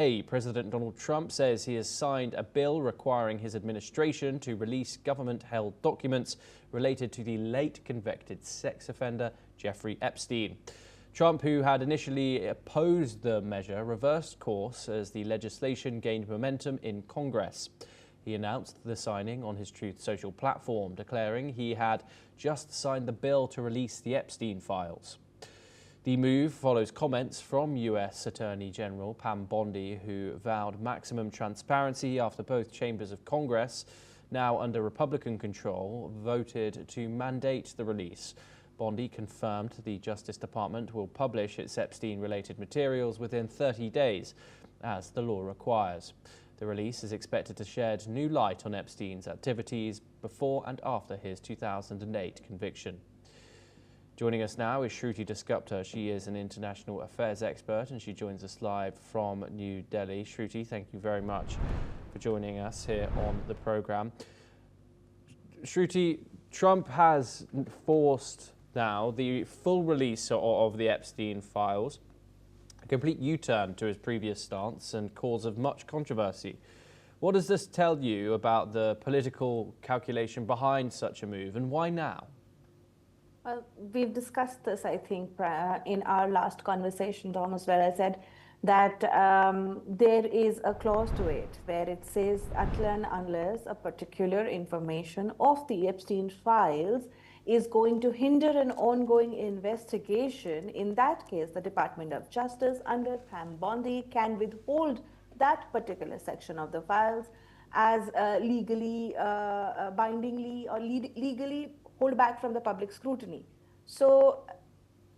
President Donald Trump says he has signed a bill requiring his administration to release government-held documents related to the late convicted sex offender Jeffrey Epstein. Trump, who had initially opposed the measure, reversed course as the legislation gained momentum in Congress. He announced the signing on his Truth Social platform, declaring he had just signed the bill to release the Epstein files. The move follows comments from U.S. Attorney General Pam Bondi, who vowed maximum transparency after both chambers of Congress, now under Republican control, voted to mandate the release. Bondi confirmed the Justice Department will publish its Epstein-related materials within 30 days, as the law requires. The release is expected to shed new light on Epstein's activities before and after his 2008 conviction. Joining us now is Shruti Dasgupta. She is an international affairs expert and she joins us live from New Delhi. Shruti, thank you very much for joining us here on the program. Shruti, Trump has forced now the full release of the Epstein files, a complete U-turn to his previous stance and cause of much controversy. What does this tell you about the political calculation behind such a move, and why now? Well, we've discussed this, I think, in our last conversation, Thomas, where I said that there is a clause to it where it says until and unless a particular information of the Epstein files is going to hinder an ongoing investigation, in that case, the Department of Justice under Pam Bondi can withhold that particular section of the files as legally, bindingly, or legally hold back from the public scrutiny. So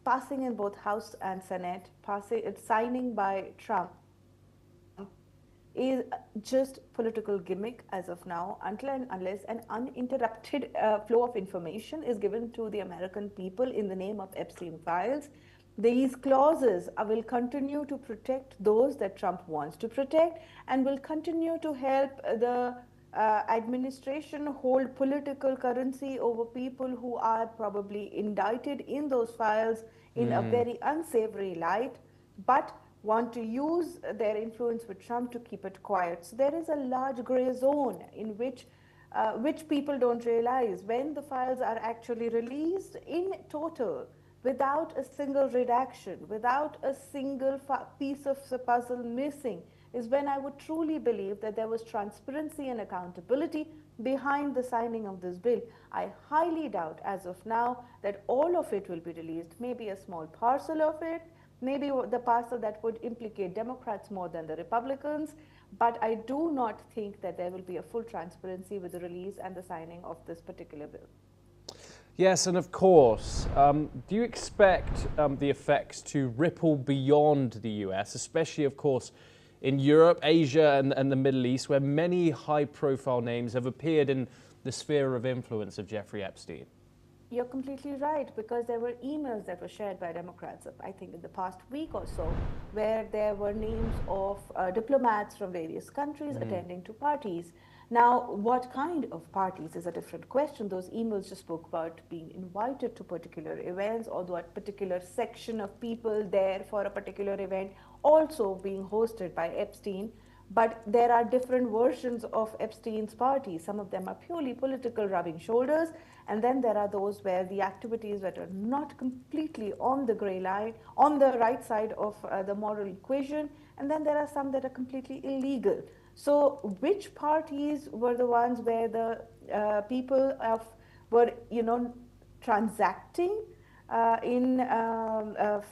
passing in both House and Senate, signing by Trump is just political gimmick as of now, until and unless an uninterrupted flow of information is given to the American people in the name of Epstein files. These clauses will continue to protect those that Trump wants to protect and will continue to help the administration hold political currency over people who are probably indicted in those files in a very unsavory light, but want to use their influence with Trump to keep it quiet. So there is a large gray zone in which people don't realize when the files are actually released in total, without a single redaction, without a single piece of the puzzle missing, is when I would truly believe that there was transparency and accountability behind the signing of this bill. I highly doubt as of now that all of it will be released, maybe a small parcel of it, maybe the parcel that would implicate Democrats more than the Republicans, but I do not think that there will be a full transparency with the release and the signing of this particular bill. Yes, and of course, do you expect the effects to ripple beyond the US, especially, of course, in Europe, Asia, and the Middle East, where many high-profile names have appeared in the sphere of influence of Jeffrey Epstein? You're completely right, because there were emails that were shared by Democrats, I think in the past week or so, where there were names of diplomats from various countries attending to parties. Now, what kind of parties is a different question. Those emails just spoke about being invited to particular events, or that particular section of people there for a particular event also being hosted by Epstein. But there are different versions of Epstein's parties. Some of them are purely political, rubbing shoulders. And then there are those where the activities that are not completely on the gray line, on the right side of the moral equation. And then there are some that are completely illegal. So which parties were the ones where the people were, transacting in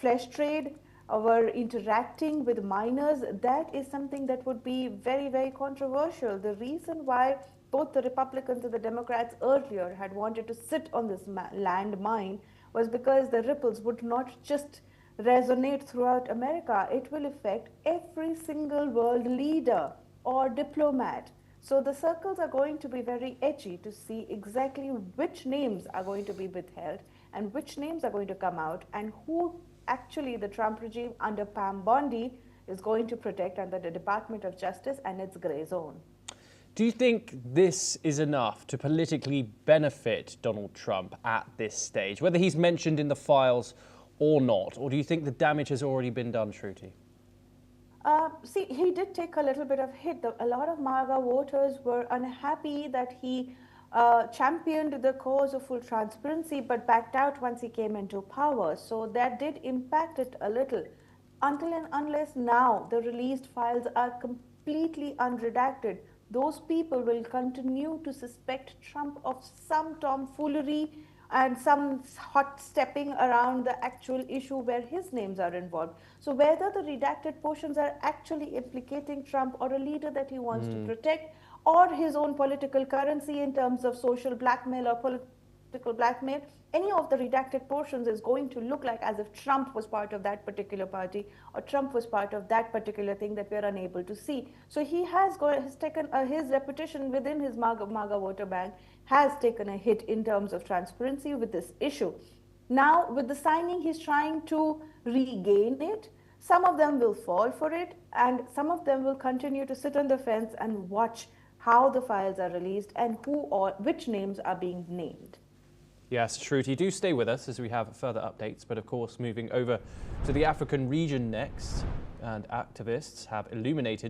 flesh trade, were interacting with minors? That is something that would be very, very controversial. The reason why both the Republicans and the Democrats earlier had wanted to sit on this landmine was because the ripples would not just resonate throughout America. It will affect every single world leader or diplomat. So the circles are going to be very edgy to see exactly which names are going to be withheld and which names are going to come out, and who actually the Trump regime under Pam Bondi is going to protect under the Department of Justice and its gray zone. Do you think this is enough to politically benefit Donald Trump at this stage, whether he's mentioned in the files or not? Or do you think the damage has already been done, Shruti? See, he did take a little bit of hit. A lot of MAGA voters were unhappy that he championed the cause of full transparency, but backed out once he came into power. So that did impact it a little. Until and unless now the released files are completely unredacted, those people will continue to suspect Trump of some tomfoolery and some hot stepping around the actual issue where his names are involved. So whether the redacted portions are actually implicating Trump or a leader that he wants to protect, or his own political currency in terms of social blackmail or political blackmail, any of the redacted portions is going to look like as if Trump was part of that particular party or Trump was part of that particular thing that we are unable to see. So he has taken his reputation within his MAGA voter bank has taken a hit in terms of transparency with this issue. Now, with the signing, he's trying to regain it. Some of them will fall for it, and some of them will continue to sit on the fence and watch how the files are released and who or which names are being named. Yes, Shruti, do stay with us as we have further updates. But of course, moving over to the African region next, and activists have illuminated